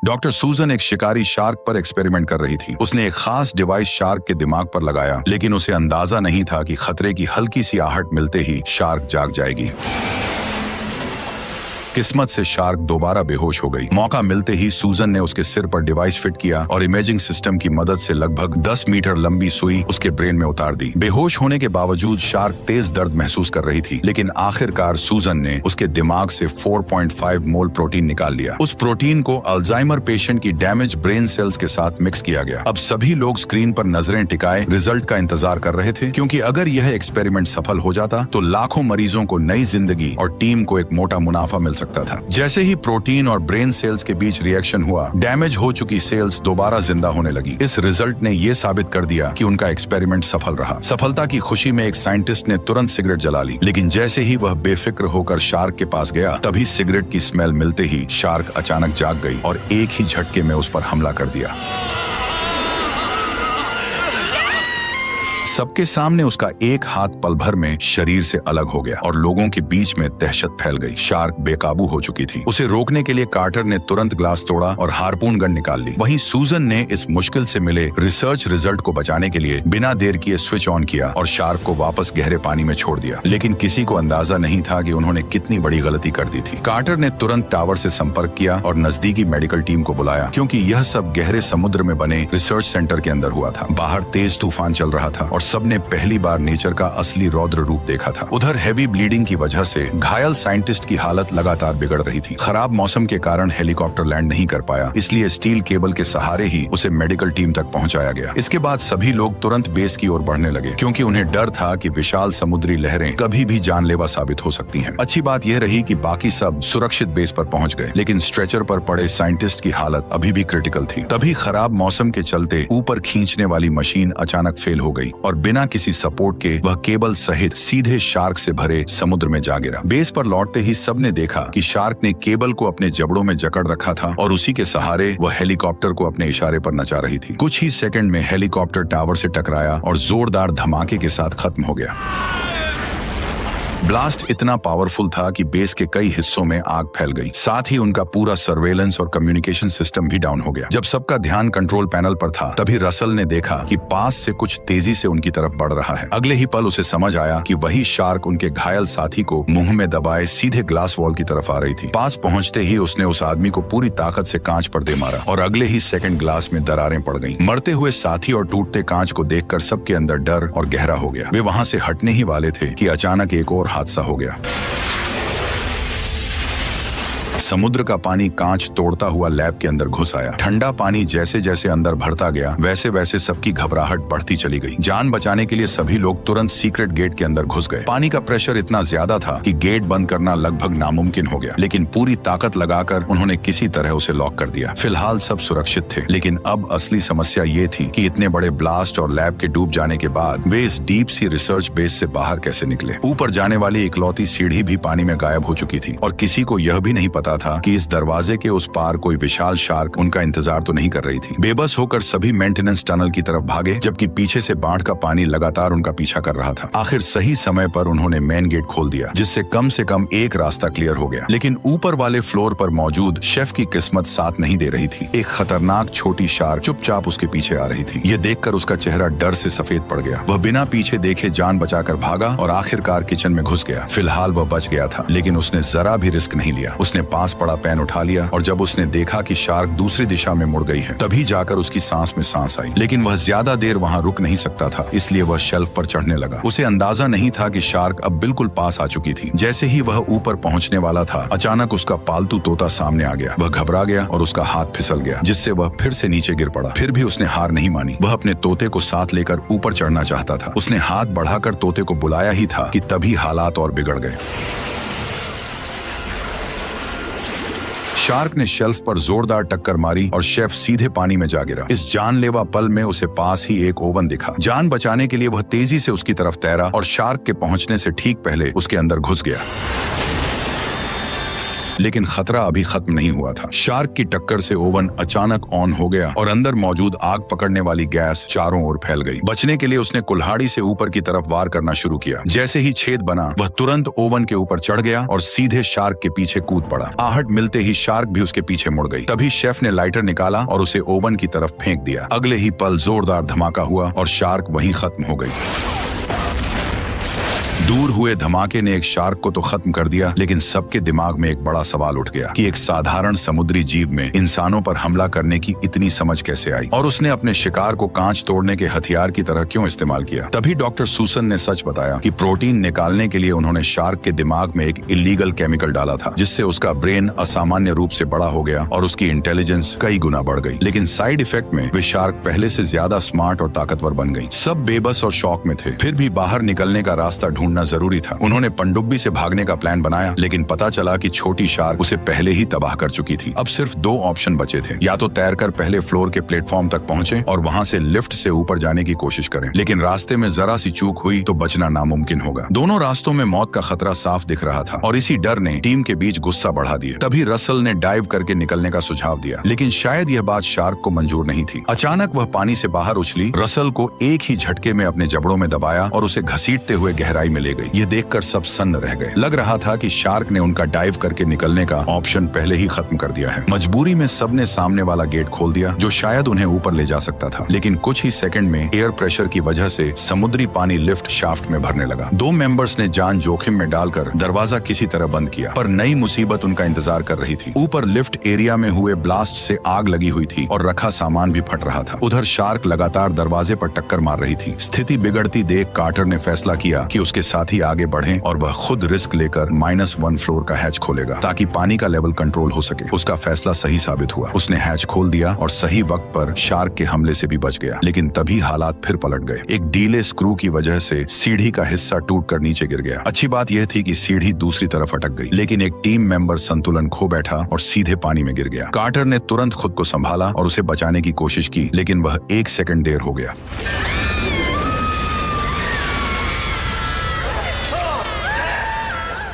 Doctor सूजन एक शिकारी शार्क पर एक्सपेरिमेंट कर रही थी। उसने एक खास डिवाइस शार्क के दिमाग पर लगाया, लेकिन उसे अंदाजा नहीं था कि खतरे की हल्की सी आहट मिलते ही शार्क जाग जाएगी। किस्मत से शार्क दोबारा बेहोश हो गई। मौका मिलते ही सूजन ने उसके सिर पर डिवाइस फिट किया और इमेजिंग सिस्टम की मदद से लगभग 10 मीटर लंबी सुई उसके ब्रेन में उतार दी। बेहोश होने के बावजूद शार्क तेज दर्द महसूस कर रही थी, लेकिन आखिरकार सूजन ने उसके दिमाग से 4.5 मोल प्रोटीन निकाल लिया। उस प्रोटीन को अल्जाइमर पेशेंट की डैमेज ब्रेन सेल्स के साथ मिक्स किया गया। अब सभी लोग स्क्रीन पर नजरें टिकाए रिजल्ट का इंतजार कर रहे थे, क्योंकि अगर यह एक्सपेरिमेंट सफल हो जाता तो लाखों मरीजों को नई जिंदगी और टीम को एक मोटा मुनाफा मिल सकता था। जैसे ही प्रोटीन और ब्रेन सेल्स के बीच रिएक्शन हुआ, डैमेज हो चुकी सेल्स दोबारा जिंदा होने लगी। इस रिजल्ट ने यह साबित कर दिया कि उनका एक्सपेरिमेंट सफल रहा। सफलता की खुशी में एक साइंटिस्ट ने तुरंत सिगरेट जला ली, लेकिन जैसे ही वह बेफिक्र होकर शार्क के पास गया, तभी सिगरेट की स्मेल मिलते ही शार्क अचानक जाग गई और एक ही झटके में उस पर हमला कर दिया। सबके सामने उसका एक हाथ पल भर में शरीर से अलग हो गया और लोगों के बीच में दहशत फैल गई। शार्क बेकाबू हो चुकी थी। उसे रोकने के लिए कार्टर ने तुरंत ग्लास तोड़ा और हार्पून गन निकाल ली। वहीं सूजन ने इस मुश्किल से मिले रिसर्च रिजल्ट को बचाने के लिए बिना देर किए स्विच ऑन किया और शार्क को वापस गहरे पानी में छोड़ दिया। लेकिन किसी को अंदाजा नहीं था कि उन्होंने कितनी बड़ी गलती कर दी थी। कार्टर ने तुरंत टावर से संपर्क किया और नजदीकी मेडिकल टीम को बुलाया, क्योंकि यह सब गहरे समुद्र में बने रिसर्च सेंटर के अंदर हुआ था। बाहर तेज तूफान चल रहा था और सबने पहली बार नेचर का असली रौद्र रूप देखा था। उधर हेवी ब्लीडिंग की वजह से घायल साइंटिस्ट की हालत लगातार बिगड़ रही थी। खराब मौसम के कारण हेलीकॉप्टर लैंड नहीं कर पाया, इसलिए स्टील केबल के सहारे ही उसे मेडिकल टीम तक पहुंचाया गया। इसके बाद सभी लोग तुरंत बेस की ओर बढ़ने लगे, क्योंकि उन्हें डर था कि विशाल समुद्री लहरें कभी भी जानलेवा साबित हो सकती हैं। अच्छी बात यह रही कि बाकी सब सुरक्षित बेस पर पहुंच गए, लेकिन स्ट्रेचर पर पड़े साइंटिस्ट की हालत अभी भी क्रिटिकल थी। तभी खराब मौसम के चलते ऊपर खींचने वाली मशीन अचानक फेल हो गई और बिना किसी सपोर्ट के वह केबल सहित सीधे शार्क से भरे समुद्र में जा गिरा। बेस पर लौटते ही सबने देखा कि शार्क ने केबल को अपने जबड़ों में जकड़ रखा था और उसी के सहारे वह हेलीकॉप्टर को अपने इशारे पर नचा रही थी। कुछ ही सेकंड में हेलीकॉप्टर टावर से टकराया और जोरदार धमाके के साथ खत्म हो गया। ब्लास्ट इतना पावरफुल था कि बेस के कई हिस्सों में आग फैल गई। साथ ही उनका पूरा सर्वेलेंस और कम्युनिकेशन सिस्टम भी डाउन हो गया। जब सबका ध्यान कंट्रोल पैनल पर था, तभी रसल ने देखा कि पास से कुछ तेजी से उनकी तरफ बढ़ रहा है। अगले ही पल उसे समझ आया कि वही शार्क उनके घायल साथी को मुंह में दबाए सीधे ग्लास वॉल की तरफ आ रही थी। पास पहुंचते ही उसने उस आदमी को पूरी ताकत से कांच पर दे मारा और अगले ही सेकंड ग्लास में दरारें पड़ गईं। मरते हुए साथी और टूटते कांच को देखकर सबके अंदर डर और गहरा हो गया। वे वहां से हटने ही वाले थे कि अचानक एक और हादसा हो गया। समुद्र का पानी कांच तोड़ता हुआ लैब के अंदर घुस आया। ठंडा पानी जैसे जैसे अंदर भरता गया, वैसे वैसे सबकी घबराहट बढ़ती चली गई। जान बचाने के लिए सभी लोग तुरंत सीक्रेट गेट के अंदर घुस गए। पानी का प्रेशर इतना ज्यादा था कि गेट बंद करना लगभग नामुमकिन हो गया, लेकिन पूरी ताकत लगाकर उन्होंने किसी तरह उसे लॉक कर दिया। फिलहाल सब सुरक्षित थे, लेकिन अब असली समस्या ये थी कि इतने बड़े ब्लास्ट और लैब के डूब जाने के बाद वे इस डीप सी रिसर्च बेस से बाहर कैसे निकले। ऊपर जाने वाली इकलौती सीढ़ी भी पानी में गायब हो चुकी थी और किसी को यह भी नहीं पता था कि इस दरवाजे के उस पार कोई विशाल शार्क उनका इंतजार तो नहीं कर रही थी। बेबस होकर सभी मेंटेनेंस टनल की तरफ भागे, जबकि पीछे से बाढ़ का पानी लगातार उनका पीछा कर रहा था। आखिर सही समय पर उन्होंने मेन गेट खोल दिया, जिससे कम से कम एक रास्ता क्लियर हो गया। लेकिन ऊपर वाले फ्लोर पर मौजूद शेफ की किस्मत साथ नहीं दे रही थी। एक खतरनाक छोटी शार्क चुपचाप उसके पीछे आ रही थी। यह देखकर उसका चेहरा डर से सफेद पड़ गया। वह बिना पीछे देखे जान बचाकर भागा और आखिरकार किचन में घुस गया। फिलहाल वह बच गया था, लेकिन उसने जरा भी रिस्क नहीं लिया। उसने पास पड़ा पेन उठा लिया और जब उसने देखा कि शार्क दूसरी दिशा में मुड़ गई है, तभी जाकर उसकी सांस में सांस आई। लेकिन वह ज्यादा देर वहां रुक नहीं सकता था, इसलिए वह शेल्फ पर चढ़ने लगा। उसे अंदाजा नहीं था कि शार्क अब बिल्कुल पास आ चुकी थी। जैसे ही वह ऊपर पहुंचने वाला था, अचानक उसका पालतू तोता सामने आ गया। वह घबरा गया और उसका हाथ फिसल गया, जिससे वह फिर से नीचे गिर पड़ा। फिर भी उसने हार नहीं मानी। वह अपने तोते को साथ लेकर ऊपर चढ़ना चाहता था। उसने हाथ बढ़ाकर तोते को बुलाया ही था कि तभी हालात और बिगड़ गए। शार्क ने शेल्फ पर जोरदार टक्कर मारी और शेफ सीधे पानी में जा गिरा। इस जानलेवा पल में उसे पास ही एक ओवन दिखा। जान बचाने के लिए वह तेजी से उसकी तरफ तैरा और शार्क के पहुंचने से ठीक पहले उसके अंदर घुस गया। लेकिन खतरा अभी खत्म नहीं हुआ था। शार्क की टक्कर से ओवन अचानक ऑन हो गया और अंदर मौजूद आग पकड़ने वाली गैस चारों ओर फैल गई। बचने के लिए उसने कुल्हाड़ी से ऊपर की तरफ वार करना शुरू किया। जैसे ही छेद बना, वह तुरंत ओवन के ऊपर चढ़ गया और सीधे शार्क के पीछे कूद पड़ा। आहट मिलते ही शार्क भी उसके पीछे मुड़ गई। तभी शेफ ने लाइटर निकाला और उसे ओवन की तरफ फेंक दिया। अगले ही पल जोरदार धमाका हुआ और शार्क वहीं खत्म हो गई। दूर हुए धमाके ने एक शार्क को तो खत्म कर दिया, लेकिन सबके दिमाग में एक बड़ा सवाल उठ गया कि एक साधारण समुद्री जीव में इंसानों पर हमला करने की इतनी समझ कैसे आई और उसने अपने शिकार को कांच तोड़ने के हथियार की तरह क्यों इस्तेमाल किया। तभी डॉक्टर सूसन ने सच बताया कि प्रोटीन निकालने के लिए उन्होंने शार्क के दिमाग में एक इलीगल केमिकल डाला था, जिससे उसका ब्रेन असामान्य रूप से बड़ा हो गया और उसकी इंटेलिजेंस कई गुना बढ़ गई। लेकिन साइड इफेक्ट में वे शार्क पहले से ज्यादा स्मार्ट और ताकतवर बन गई। सब बेबस और शौक में थे, फिर भी बाहर निकलने का रास्ता ढूंढना जरूरी था। उन्होंने पनडुब्बी से भागने का प्लान बनाया, लेकिन पता चला कि छोटी शार्क उसे पहले ही तबाह कर चुकी थी। अब सिर्फ दो ऑप्शन बचे थे, या तो तैरकर पहले फ्लोर के प्लेटफॉर्म तक पहुंचे और वहां से लिफ्ट से ऊपर जाने की कोशिश करें, लेकिन रास्ते में जरा सी चूक हुई तो बचना नामुमकिन होगा। दोनों रास्तों में मौत का खतरा साफ दिख रहा था और इसी डर ने टीम के बीच गुस्सा बढ़ा दिया। तभी रसल ने डाइव करके निकलने का सुझाव दिया, लेकिन शायद यह बात शार्क को मंजूर नहीं थी। अचानक वह पानी से बाहर उछली, रसल को एक ही झटके में अपने जबड़ों में दबाया और उसे घसीटते हुए गहराई में ले गई। ये देखकर सब सन्न रह गए। लग रहा था कि शार्क ने उनका डाइव करके निकलने का ऑप्शन पहले ही खत्म कर दिया है। मजबूरी में सबने सामने वाला गेट खोल दिया, जो शायद उन्हें ऊपर ले जा सकता था, लेकिन कुछ ही सेकंड में एयर प्रेशर की वजह से समुद्री पानी लिफ्ट शाफ्ट में भरने लगा। दो मेंबर्स ने जान जोखिम में डालकर दरवाजा किसी तरह बंद किया, पर नई मुसीबत उनका इंतजार कर रही थी। ऊपर लिफ्ट एरिया में हुए ब्लास्ट से आग लगी हुई थी और रखा सामान भी फट रहा था। उधर शार्क लगातार दरवाजे पर टक्कर मार रही थी। स्थिति बिगड़ती देख कार्टर ने फैसला किया कि उसके साथी आगे बढ़ें और वह खुद रिस्क लेकर -1 फ्लोर का हैच खोलेगा, ताकि पानी का लेवल कंट्रोल हो सके। उसका फैसला सही साबित हुआ। उसने हैच खोल दिया और सही वक्त पर शार्क के हमले से भी बच गया। लेकिन तभी हालात फिर पलट गए। एक ढीले स्क्रू की वजह से सीढ़ी का हिस्सा टूटकर नीचे गिर गया। अच्छी बात यह थी कि सीढ़ी दूसरी तरफ अटक गई, लेकिन एक टीम मेंबर संतुलन खो बैठा और सीधे पानी में गिर गया। कार्टर ने तुरंत खुद को संभाला और उसे बचाने की कोशिश की, लेकिन वह 1 सेकंड देर हो गया।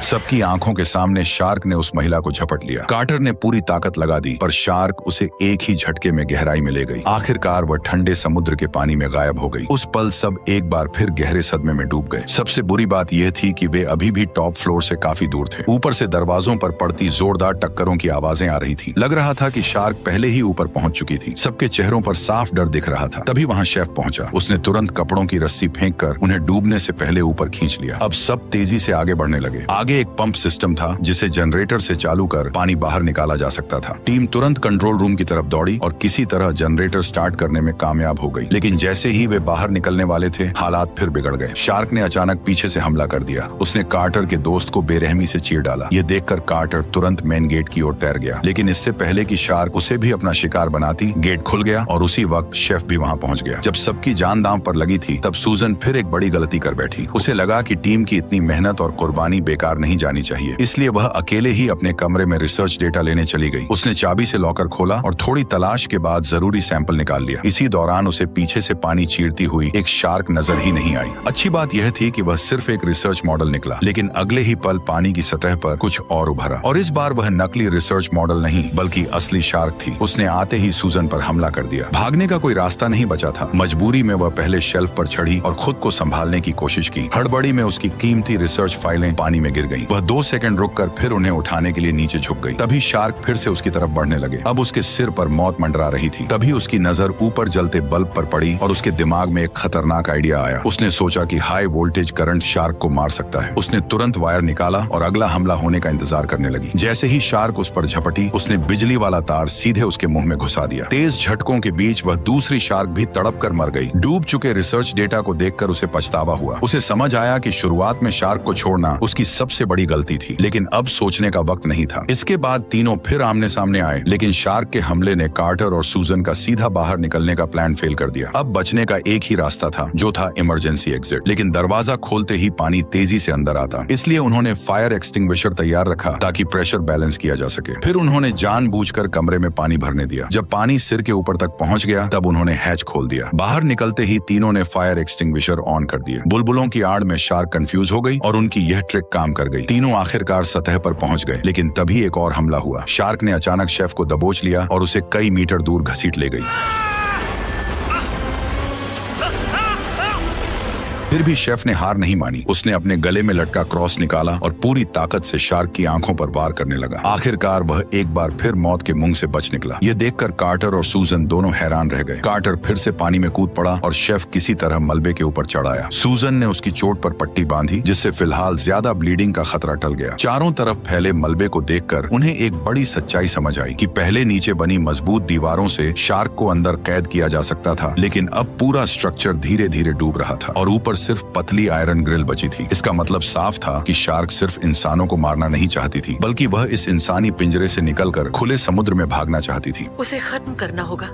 सबकी आंखों के सामने शार्क ने उस महिला को झपट लिया। कार्टर ने पूरी ताकत लगा दी, पर शार्क उसे एक ही झटके में गहराई में ले गई। आखिरकार वह ठंडे समुद्र के पानी में गायब हो गई। उस पल सब एक बार फिर गहरे सदमे में डूब गए। सबसे बुरी बात यह थी कि वे अभी भी टॉप फ्लोर से काफी दूर थे। ऊपर से दरवाजों पर पड़ती जोरदार टक्करों की आवाजें आ रही थी। लग रहा था कि शार्क पहले ही ऊपर पहुंच चुकी थी। सबके चेहरों पर साफ डर दिख रहा था। तभी वहां शेफ पहुंचा। उसने तुरंत कपड़ों की रस्सी फेंककर उन्हें डूबने से पहले ऊपर खींच लिया। अब सब तेजी से आगे बढ़ने लगे। आगे एक पंप सिस्टम था, जिसे जनरेटर से चालू कर पानी बाहर निकाला जा सकता था। टीम तुरंत कंट्रोल रूम की तरफ दौड़ी और किसी तरह जनरेटर स्टार्ट करने में कामयाब हो गई। लेकिन जैसे ही वे बाहर निकलने वाले थे, हालात फिर बिगड़ गए। शार्क ने अचानक पीछे से हमला कर दिया। उसने कार्टर के दोस्त को बेरहमी से चीर डाला। ये देखकर कार्टर तुरंत मेन गेट की ओर तैर गया, लेकिन इससे पहले कि शार्क उसे भी अपना शिकार बनाती, गेट खुल गया और उसी वक्त शेफ भी वहां पहुंच गया। जब सबकी जान दांव पर लगी थी, तब सूजन फिर एक बड़ी गलती कर बैठी। उसे लगा कि टीम की इतनी मेहनत और कुर्बानी बेकार नहीं जानी चाहिए, इसलिए वह अकेले ही अपने कमरे में रिसर्च डेटा लेने चली गई। उसने चाबी से लॉकर खोला और थोड़ी तलाश के बाद जरूरी सैंपल निकाल लिया। इसी दौरान उसे पीछे से पानी चीरती हुई एक शार्क नजर ही नहीं आई। अच्छी बात यह थी कि वह सिर्फ एक रिसर्च मॉडल निकला, लेकिन अगले ही पल पानी की सतह पर कुछ और उभरा, और इस बार वह नकली रिसर्च मॉडल नहीं बल्कि असली शार्क थी। उसने आते ही सूजन पर हमला कर दिया। भागने का कोई रास्ता नहीं बचा था। मजबूरी में वह पहले शेल्फ पर चढ़ी और खुद को संभालने की कोशिश की। हड़बड़ी में उसकी कीमती रिसर्च फाइलें पानी में गिर गईं। वह 2 सेकंड रुककर फिर उन्हें उठाने के लिए नीचे झुक गई। तभी शार्क फिर से उसकी तरफ बढ़ने लगे। अब उसके सिर पर मौत मंडरा रही थी। तभी उसकी नजर ऊपर जलते बल्ब पर पड़ी और उसके दिमाग में एक खतरनाक आइडिया आया। उसने सोचा कि हाई वोल्टेज करंट शार्क को मार सकता है। उसने तुरंत वायर निकाला और अगला हमला होने का इंतजार करने लगी। जैसे ही शार्क उस पर झपटी, उसने बिजली वाला तार सीधे उसके मुंह में घुसा दिया। तेज झटकों के बीच वह दूसरी शार्क भी तड़प कर मर गई। डूब चुके रिसर्च डेटा को देखकर उसे पछतावा हुआ। उसे समझ आया कि शुरुआत में शार्क को छोड़ना उसकी सबसे बड़ी गलती थी, लेकिन अब सोचने का वक्त नहीं था। इसके बाद तीनों फिर आमने सामने आए, लेकिन शार्क के हमले ने कार्टर और सूजन का सीधा बाहर निकलने का प्लान फेल कर दिया। अब बचने का एक ही रास्ता था, जो था इमरजेंसी एग्जिट। लेकिन दरवाजा खोलते ही पानी तेजी से अंदर आता, इसलिए उन्होंने फायर एक्सटिंग्विशर तैयार रखा ताकि प्रेशर बैलेंस किया जा सके। फिर उन्होंने जानबूझकर कमरे में पानी भरने दिया। जब पानी सिर के ऊपर तक पहुंच गया, तब उन्होंने हैच खोल दिया। बाहर निकलते ही तीनों ने फायर एक्सटिंग्विशर ऑन कर दिए। बुलबुलों की आड़ में शार्क कंफ्यूज हो गई और उनकी यह ट्रिक काम कर गई। तीनों आखिरकार सतह पर पहुंच गए, लेकिन तभी एक और हमला हुआ। शार्क ने अचानक शेफ को दबोच लिया और उसे कई मीटर दूर घसीट ले गई। फिर भी शेफ ने हार नहीं मानी। उसने अपने गले में लटका क्रॉस निकाला और पूरी ताकत से शार्क की आंखों पर वार करने लगा। आखिरकार वह एक बार फिर मौत के मुंह से बच निकला। ये देखकर कार्टर और सूजन दोनों हैरान रह गए। कार्टर फिर से पानी में कूद पड़ा और शेफ किसी तरह मलबे के ऊपर चढ़ आया। सूजन ने उसकी चोट पर पट्टी बांधी, जिससे फिलहाल ज्यादा ब्लीडिंग का खतरा टल गया। चारों तरफ फैले मलबे को देखकर उन्हें एक बड़ी सच्चाई समझ आई कि पहले नीचे बनी मजबूत दीवारों से शार्क को अंदर कैद किया जा सकता था, लेकिन अब पूरा स्ट्रक्चर धीरे धीरे डूब रहा था और ऊपर सिर्फ पतली आयरन ग्रिल बची थी। इसका मतलब साफ था कि शार्क सिर्फ इंसानों को मारना नहीं चाहती थी, बल्कि वह इस इंसानी पिंजरे से निकलकर खुले समुद्र में भागना चाहती थी। उसे खत्म करना होगा।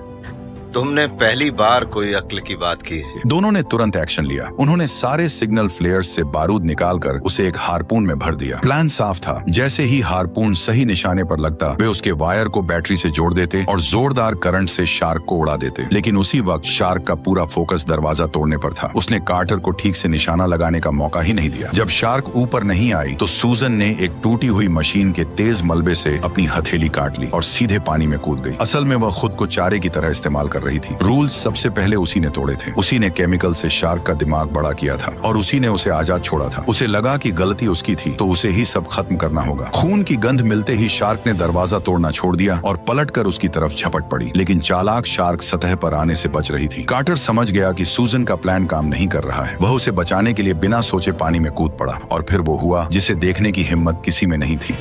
तुमने पहली बार कोई अक्ल की बात की है। दोनों ने तुरंत एक्शन लिया। उन्होंने सारे सिग्नल फ्लेयर्स से बारूद निकालकर उसे एक हारपून में भर दिया। प्लान साफ था। जैसे ही हारपून सही निशाने पर लगता, वे उसके वायर को बैटरी से जोड़ देते और जोरदार करंट से शार्क को उड़ा देते। लेकिन उसी वक्त शार्क का पूरा फोकस दरवाजा तोड़ने पर था। उसने कार्टर को ठीक से निशाना लगाने का मौका ही नहीं दिया। जब शार्क ऊपर नहीं आई तो सूजन ने एक टूटी हुई मशीन के तेज मलबे से अपनी हथेली काट ली और सीधे पानी में कूद गई। असल में वह खुद को चारे की तरह इस्तेमाल कर रही थी। रूल्स सबसे पहले उसी ने तोड़े थे। उसी ने केमिकल से शार्क का दिमाग बड़ा किया था और उसी ने उसे आजाद छोड़ा था। उसे लगा कि गलती उसकी थी तो उसे ही सब खत्म करना होगा। खून की गंध मिलते ही शार्क ने दरवाजा तोड़ना छोड़ दिया और पलटकर उसकी तरफ झपट पड़ी, लेकिन चालाक शार्क सतह पर आने से बच रही थी। कार्टर समझ गया कि सूजन का प्लान काम नहीं कर रहा है। वह उसे बचाने के लिए बिना सोचे पानी में कूद पड़ा और फिर वो हुआ जिसे देखने की हिम्मत किसी में नहीं थी।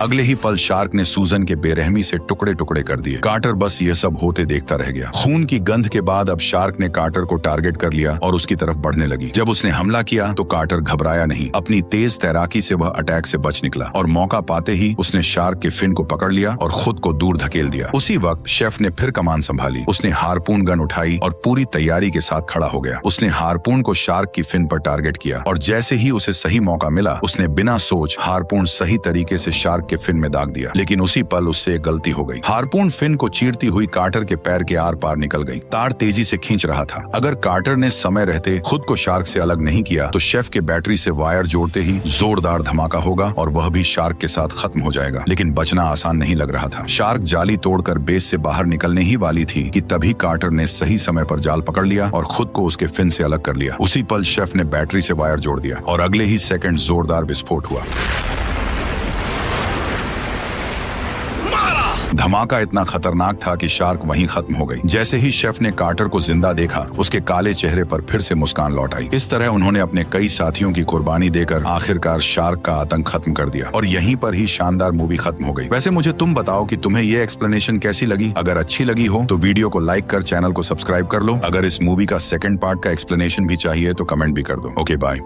अगले ही पल शार्क ने सूजन के बेरहमी से टुकड़े टुकड़े कर दिए। कार्टर बस ये सब होते देखता रह गया। खून की गंध के बाद अब शार्क ने कार्टर को टारगेट कर लिया और उसकी तरफ बढ़ने लगी। जब उसने हमला किया तो कार्टर घबराया नहीं। अपनी तेज तैराकी से वह अटैक से बच निकला और मौका पाते ही उसने शार्क के फिन को पकड़ लिया और खुद को दूर धकेल दिया। उसी वक्त शेफ ने फिर कमान संभाली। उसने हारपून गन उठाई और पूरी तैयारी के साथ खड़ा हो गया। उसने हारपून को शार्क की फिन पर टारगेट किया और जैसे ही उसे सही मौका मिला, उसने बिना सोच हारपून सही तरीके से शार्क के फिन में दाग दिया। लेकिन उसी पल उससे एक गलती हो गई। हारपून फिन को चीरती हुई कार्टर के पैर के आर पार निकल गई। तार तेजी से खींच रहा था। अगर कार्टर ने समय रहते खुद को शार्क से अलग नहीं किया तो शेफ के बैटरी से वायर जोड़ते ही जोरदार धमाका होगा और वह भी शार्क के साथ खत्म हो जाएगा। लेकिन बचना आसान नहीं लग रहा था। शार्क जाली तोड़कर बेस से बाहर निकलने ही वाली थी कि तभी कार्टर ने सही समय पर जाल पकड़ लिया और खुद को उसके फिन से अलग कर लिया। उसी पल शेफ ने बैटरी से वायर जोड़ दिया और अगले ही सेकंड जोरदार विस्फोट हुआ। धमाका इतना खतरनाक था कि शार्क वहीं खत्म हो गई। जैसे ही शेफ ने कार्टर को जिंदा देखा, उसके काले चेहरे पर फिर से मुस्कान लौट आई। इस तरह उन्होंने अपने कई साथियों की कुर्बानी देकर आखिरकार शार्क का आतंक खत्म कर दिया और यहीं पर ही शानदार मूवी खत्म हो गई। वैसे मुझे तुम बताओ कि तुम्हें ये एक्सप्लेनेशन कैसी लगी। अगर अच्छी लगी हो तो वीडियो को लाइक कर चैनल को सब्सक्राइब कर लो। अगर इस मूवी का सेकंड पार्ट का एक्सप्लेनेशन भी चाहिए तो कमेंट भी कर दो। Okay bye.